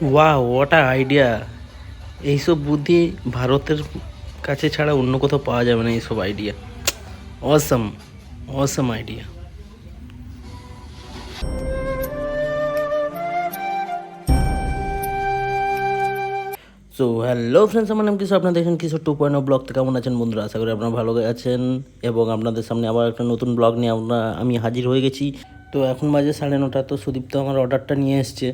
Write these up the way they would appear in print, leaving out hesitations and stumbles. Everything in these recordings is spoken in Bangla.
Wow, what a idea! এইসব বুদ্ধি ভারতের কাছে ছাড়া অন্য কোথাও পাওয়া যাবে না। এইসব idea awesome, awesome idea. So hello friends, আমার নাম কিশোর, আপনারা দেখেন কিশোর 2.0 ব্লগ থেকে। কেমন আছেন বন্ধুরা? আশা করি আপনারা ভালো আছেন এবং আপনাদের সামনে আবার একটা নতুন ব্লগ নিয়ে আমি হাজির হয়ে গেছি। তো এখন বাজে 9:30। তো সুদীপ্ত আমার অর্ডারটা নিয়ে এসছে।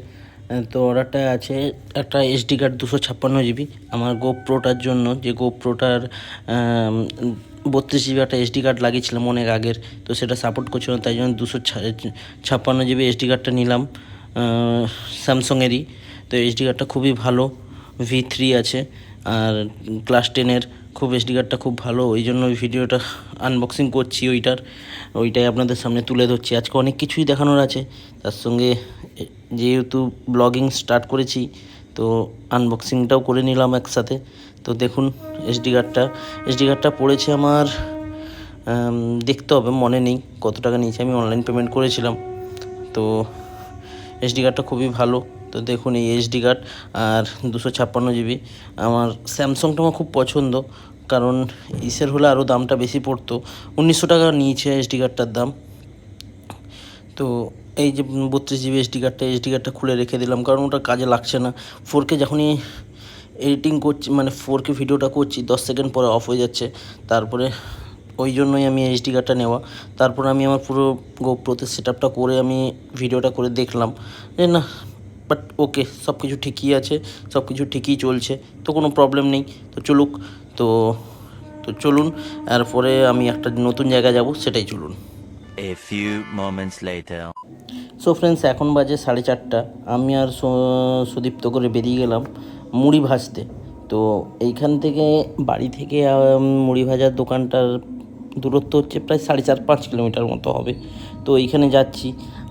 তো অর্ডারটা আছে একটা এসডি কার্ড 256 জিবি আমার গোপ্রোটার জন্য, যে গোপ্রোটার 32 জিবি একটা এসডি কার্ড লাগিয়েছিলাম অনেক আগের। তো সেটা সাপোর্ট করছিল না, তাই জন্য 256 জিবি এসডি কার্ডটা নিলাম স্যামসংয়েরই। তো এসডি কার্ডটা খুবই ভালো, V3 আছে আর ক্লাস 10-এর খুব এসডি কার্ডটা খুব ভালো। ওই জন্য ওই ভিডিওটা আনবক্সিং করছি, ওইটাই আপনাদের সামনে তুলে ধরছি। আজকে অনেক কিছুই দেখানোর আছে, তার সঙ্গে যেহেতু ব্লগিং স্টার্ট করেছি তো আনবক্সিংটাও করে নিলাম একসাথে। তো দেখুন এসডি কার্ডটা পড়েছে আমার, দেখতে হবে, মনে নেই কত টাকা নিয়েছে, আমি অনলাইন পেমেন্ট করেছিলাম। তো এসডি কার্ডটা খুবই ভালো। তো দেখুন এই এসডি কার্ড আর 256 জিবি। আমার স্যামসংটা আমার খুব পছন্দ, কারণ ইসের হলে আরও দামটা বেশি পড়তো। 1900 টাকা নিয়েছে এসডি কার্ডটার দাম। তো এই যে 32 জিবি এসডি কার্ডটা খুলে রেখে দিলাম, কারণ ওটা কাজে লাগছে না। 4K যখনই এডিটিং করছি, মানে 4K ভিডিওটা করছি, 10 সেকেন্ড পরে অফ হয়ে যাচ্ছে। তারপরে ওই জন্যই আমি এসডি কার্ডটা নেওয়া। তারপর আমি আমার পুরো গোপ্রোতে সেট আপটা করে আমি ভিডিওটা করে দেখলাম যে না, বাট ওকে, সব কিছু ঠিকই আছে, সব কিছু ঠিকই চলছে, তো কোনো প্রবলেম নেই। তো চলুক, তো তো চলুন। এরপরে আমি একটা নতুন জায়গায় যাব, সেটাই চলুন। A few moments later. So friends, এখন বাজে 4:30। আমি আর সুদীপ্ত করে বেরিয়ে গেলাম মুড়ি ভাজতে। তো এইখান থেকে, বাড়ি থেকে মুড়ি ভাজার দোকানটার দূরত্ব হচ্ছে প্রায় 4.5-5 কিলোমিটার মতো হবে। তো এইখানে যাচ্ছি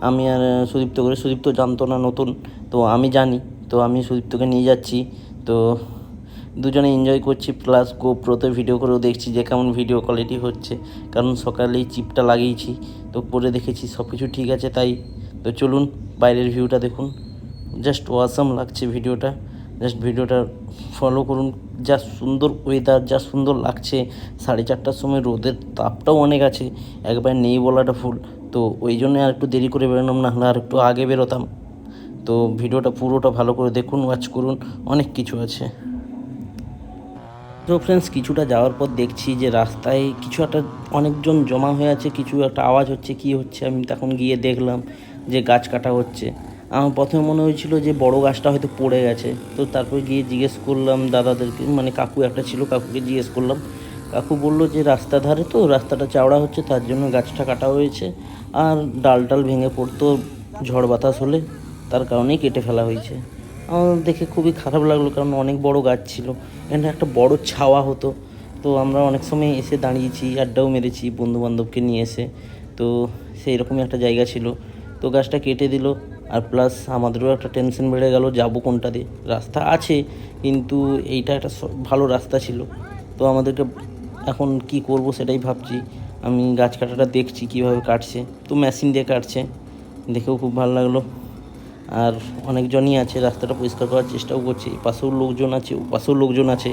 আমি আর সুদীপ্ত জানতো না, নতুন। তো আমি জানি, তো আমি সুদীপ্তকে নিয়ে যাচ্ছি। তো দুজনে এনজয় করছি, প্লাস গোপ্রোতে ভিডিও করেও দেখছি যে কেমন ভিডিও কোয়ালিটি হচ্ছে, কারণ সকালেই চিপটা লাগিয়েছি। তো পরে দেখেছি সব কিছু ঠিক আছে, তাই। তো চলুন বাইরের ভিউটা দেখুন, জাস্ট ওয়াসাম লাগছে ভিডিওটা। জাস্ট ভিডিওটা ফলো করুন, যা সুন্দর ওয়েদার, যা সুন্দর লাগছে। 4:30টার সময় রোদের তাপটাও অনেক আছে, একবার নেই বলাটা ভুল। তো ওই জন্য আর একটু দেরি করে বেরোলাম, না হলে আর একটু আগে বেরোতাম। তো ভিডিওটা পুরোটা ভালো করে দেখুন, ওয়াচ করুন, অনেক কিছু আছে। তো ফ্রেন্ডস, কিছুটা যাওয়ার পর দেখছি যে রাস্তায় কিছু একটা, অনেকজন জমা হয়ে আছে, কিছু একটা আওয়াজ হচ্ছে, কি হচ্ছে আমি তখন গিয়ে দেখলাম যে গাছ কাটা হচ্ছে। আমার প্রথমে মনে হয়েছিল যে বড় গাছটা হয়তো পড়ে গেছে। তো তারপর গিয়ে জিজ্ঞেস করলাম দাদাদেরকে, মানে কাকু একটা ছিল, কাকুকে জিজ্ঞেস করলাম। কাকু বললো যে রাস্তা ধারে তো রাস্তাটা চওড়া হচ্ছে, তার জন্য গাছটা কাটা হয়েছে, আর ডাল ভেঙে পড়তো ঝড় বাতাস হলে, তার কারণেই কেটে ফেলা হয়েছে। আমার দেখে খুবই খারাপ লাগলো, কারণ অনেক বড় গাছ ছিল, এখানে একটা বড় ছাওয়া হতো। তো আমরা অনেক সময় এসে দাঁড়িয়েছি, আড্ডাও মেরেছি বন্ধুবান্ধবকে নিয়ে এসে। তো সেই রকমই একটা জায়গা ছিল। তো গাছটা কেটে দিল, আর প্লাস আমাদেরও একটা টেনশন বেড়ে গেল, যাবো কোনটা দিয়ে। রাস্তা আছে, কিন্তু এইটা একটা ভালো রাস্তা ছিল। তো আমাদেরকে এখন কি করব সেটাই ভাবছি। আমি গাছ কাটাটা দেখছি কীভাবে কাটছে, তো মেশিন দিয়ে কাটছে, দেখেও খুব ভালো লাগলো। আর অনেকজনই আছে, রাস্তাটা পরিষ্কার করার চেষ্টাও করছে, এই পাশেও লোকজন আছে, ও পাশেও লোকজন আছে।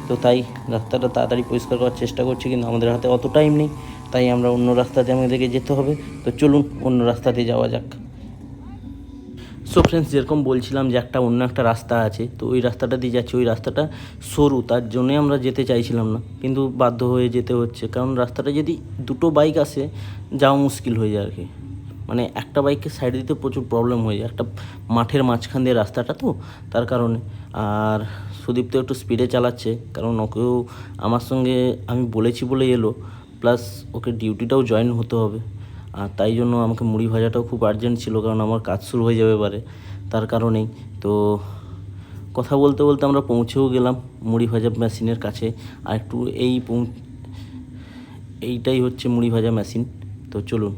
তো তাই রাস্তাটা তাড়াতাড়ি পরিষ্কার করার চেষ্টা করছে, কিন্তু আমাদের হাতে অত টাইম নেই, তাই আমরা অন্য রাস্তাতে আমাদেরকে যেতে হবে। তো চলুন অন্য রাস্তাতে যাওয়া যাক। সো ফ্রেন্ডস, যেরকম বলছিলাম যে অন্য একটা রাস্তা আছে, তো ওই রাস্তাটা দিয়ে যাচ্ছি। ওই রাস্তাটা সরু, তার জন্যই আমরা যেতে চাইছিলাম না, কিন্তু বাধ্য হয়ে যেতে হচ্ছে, কারণ রাস্তাটা যদি দুটো বাইক আসে যাওয়া মুশকিল হয়ে যায় আর কি। মানে একটা বাইককে সাইড দিতে প্রচুর প্রবলেম হয়ে যায়, একটা মাঠের মাঝখান দিয়ে রাস্তাটা, তো তার কারণে। আর সুদীপ তো একটু স্পিডে চালাচ্ছে, কারণ ওকেও আমার সঙ্গে আমি বলেছি বলে এলো, প্লাস ওকে ডিউটিটাও জয়েন হতে হবে। আর তাই জন্য আমাকে মুড়ি ভাজাটাও খুব আর্জেন্ট ছিল, কারণ আমার কাজ শুরু হয়ে যাবে এবারে, তার কারণেই। তো কথা বলতে বলতে আমরা পৌঁছেও গেলাম মুড়ি ভাজা মেশিনের কাছে। আর একটু এইটাই হচ্ছে মুড়ি ভাজা মেশিন। তো চলুন।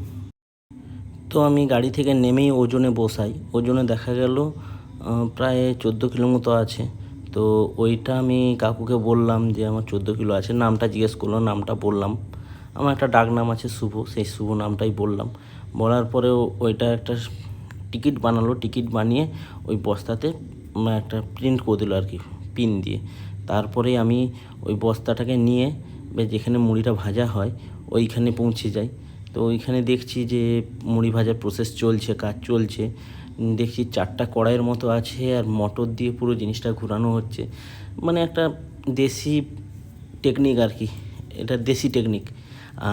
তো আমি গাড়ি থেকে নেমেই ওজনে বসাই, ওজনে দেখা গেল প্রায় 14 কিলো মতো আছে। তো ওইটা আমি কাকুকে বললাম যে আমার 14 কিলো আছে, নামটা জিজ্ঞেস করলো, নামটা বললাম। আমার একটা ডাক নাম আছে শুভ, সেই শুভ নামটাই বললাম। বলার পরেও ওইটা একটা টিকিট বানালো, টিকিট বানিয়ে ওই বস্তাতে একটা প্রিন্ট করে দিল আর কি পিন দিয়ে। তারপরে আমি ওই বস্তাটাকে নিয়ে যেখানে মুড়িটা ভাজা হয় ওইখানে পৌঁছে যাই। তো ওইখানে দেখছি যে মুড়ি ভাজার প্রসেস চলছে, কাজ চলছে। দেখছি 4টা কড়াইয়ের মতো আছে আর মটর দিয়ে পুরো জিনিসটা ঘোরানো হচ্ছে। মানে একটা দেশি টেকনিক আর কি, এটা দেশি টেকনিক।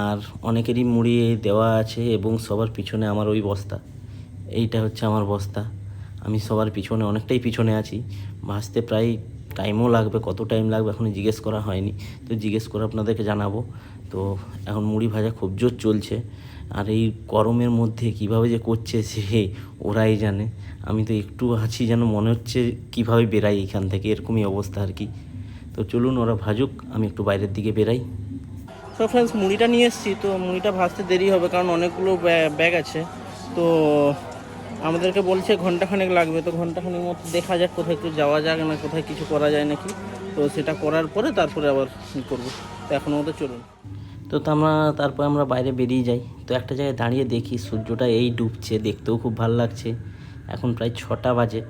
আর অনেকেরই মুড়ি দেওয়া আছে এবং সবার পিছনে আমার ওই বস্তা, এইটা হচ্ছে আমার বস্তা। আমি সবার পিছনে, অনেকটাই পিছনে আছি। ভাজতে প্রায় টাইমও লাগবে, কত টাইম লাগবে এখনও জিজ্ঞেস করা হয়নি, তো জিজ্ঞেস করে আপনাদেরকে জানাবো। তো এখন মুড়ি ভাজা খুব জোর চলছে। আর এই গরমের মধ্যে কিভাবে যে করছে সে ওরাই জানে। আমি তো একটু আছি যেন মনে হচ্ছে কিভাবে বেরাই এখান থেকে, এরকমই অবস্থা আর কি। তো চলুন ওরা ভাজুক, আমি একটু বাইরের দিকে বেরাই। তো ফ্রেন্ডস, মুড়িটা নিয়ে এসেছি। তো মুড়িটা ভাজতে দেরি হবে কারণ অনেকগুলো ব্যাগ আছে। তো আমাদেরকে বলছে ঘন্টাখানেক লাগবে। তো ঘন্টাখানেক মতো দেখা যাক কোথায় একটু যাওয়া যাক না কোথায় কিছু করা যায় নাকি। তো সেটা করার পরে তারপরে আবার করবো। তো এখনও মতো চলুন। তো তারপর আমরা বাইরে বেরিয়ে যাই। তো একটা জায়গায় দাঁড়িয়ে দেখি সূর্যটা এই ডুবছে, দেখতেও খুব ভালো লাগছে। এখন প্রায় 6টা বাজে।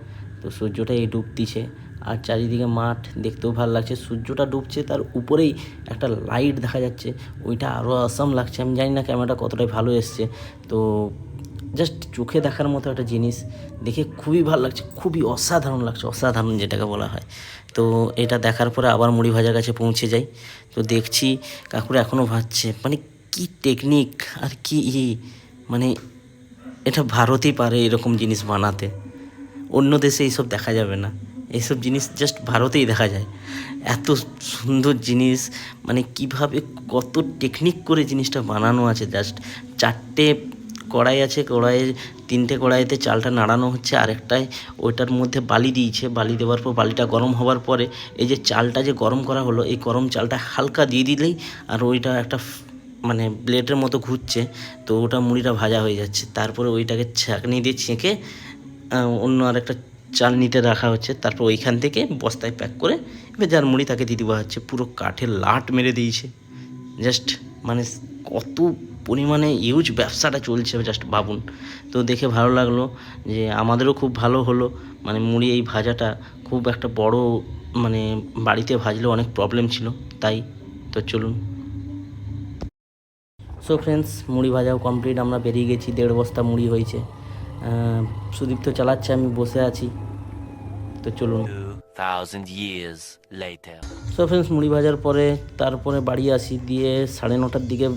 তো সূর্যটা এই ডুবতিছে আর চারিদিকে মাঠ, দেখতেও ভালো লাগছে। সূর্যটা ডুবছে, তার উপরেই একটা লাইট দেখা যাচ্ছে, ওইটা আরও অসাম লাগছে। আমি জানি না ক্যামেরাটা কতটাই ভালো এসছে। তো জাস্ট চোখে দেখার মতো একটা জিনিস, দেখে খুবই ভালো লাগছে, খুবই অসাধারণ লাগছে, অসাধারণ যেটাকে বলা হয়। তো এটা দেখার পরে আবার মুড়ি ভাজার কাছে পৌঁছে যাই। তো দেখছি কাকুরা এখনও ভাজছে। মানে কি টেকনিক আর কি মানে এটা ভারতেই পারে এরকম জিনিস বানাতে, অন্য দেশে এইসব দেখা যাবে না। এইসব জিনিস জাস্ট ভারতেই দেখা যায়। এত সুন্দর জিনিস, মানে কিভাবে কত টেকনিক করে জিনিসটা বানানো আছে। জাস্ট 4টে কড়াই আছে, কড়াইয়ের 3টে কড়াইতে চালটা নাড়ানো হচ্ছে, আরেকটায় ওইটার মধ্যে বালি দিয়েছে। বালি দেওয়ার পর বালিটা গরম হওয়ার পরে এই যে চালটা যে গরম করা হলো, এই গরম চালটা হালকা দিয়ে দিলেই আর ওইটা একটা মানে ব্লেডের মতো ঘুরছে। তো ওটা মুড়িটা ভাজা হয়ে যাচ্ছে। তারপরে ওইটাকে ছাঁকনি দিয়ে ছেঁকে অন্য আরেকটা চালনিতে রাখা হচ্ছে। তারপর ওইখান থেকে বস্তায় প্যাক করে এবার যার মুড়ি তাকে দিয়ে দেওয়া হচ্ছে। পুরো কাঠের লাট মেরে দিয়েছে। জাস্ট মানে কত পরিমাণে ইউজ ব্যবসাটা চলছে জাস্ট ভাবুন। তো দেখে ভালো লাগলো যে আমাদেরও খুব ভালো হলো। মানে মুড়ি এই ভাজাটা খুব একটা বড়, মানে বাড়িতে ভাজলে অনেক প্রবলেম ছিল তাই। তো চলুন। সো ফ্রেন্ডস, মুড়ি ভাজাও কমপ্লিট, আমরা বেরিয়ে গেছি। 1.5 বস্তা মুড়ি হয়েছে। সুদীপ্ত চালাচ্ছে, আমি বসে আছি। তো চলুন। 2000 years later. সো ফ্রেন্ডস, মুড়ি ভাজার পরে তারপরে বাড়ি আসি। দিয়ে 9:30টার দিকে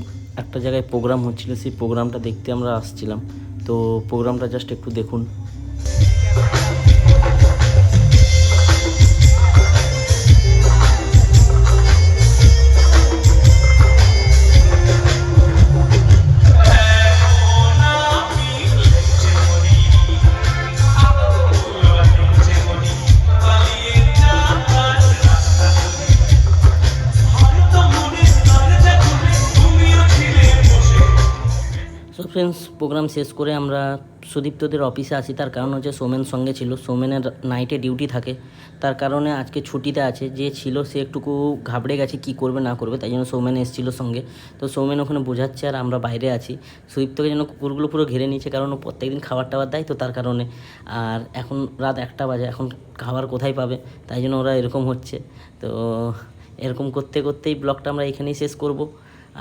একটা জায়গায় প্রোগ্রাম হচ্ছিল, সেই প্রোগ্রামটা দেখতে আমরা আসছিলাম। তো প্রোগ্রামটা জাস্ট একটু দেখুন। সো ফ্রেন্ডস, প্রোগ্রাম শেষ করে আমরা সুদীপ্তদের অফিসে আসি। তার কারণ হচ্ছে সৌমেন সঙ্গে ছিল। সৌমেনের নাইটে ডিউটি থাকে, তার কারণে আজকে ছুটিতে আছে। যে ছিল সে একটুকু ঘাবড়ে গেছে কী করবে না করবে, তাই জন্য সৌমেন এসেছিল সঙ্গে। তো সৌমেন ওখানে বোঝাচ্ছে আর আমরা বাইরে আছি। সুদীপ্তকে যেন কুকুরগুলো পুরো ঘিরে নিয়েছে, কারণ ও প্রত্যেকদিন খাবার টাবার দেয়, তো তার কারণে। আর এখন রাত 1টা বাজে, এখন খাবার কোথায় পাবে, তাই জন্য ওরা এরকম হচ্ছে। তো এরকম করতে করতেই ব্লগটা আমরা এখানেই শেষ করব।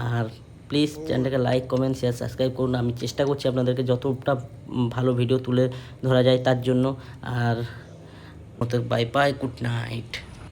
আর প্লিজ চ্যানেলটাকে লাইক, কমেন্ট, শেয়ার, সাবস্ক্রাইব করুন। আমি চেষ্টা করছি আপনাদেরকে যতটা ভালো ভিডিও তুলে ধরা যায় তার জন্য। আর বাই বাই, গুড নাইট।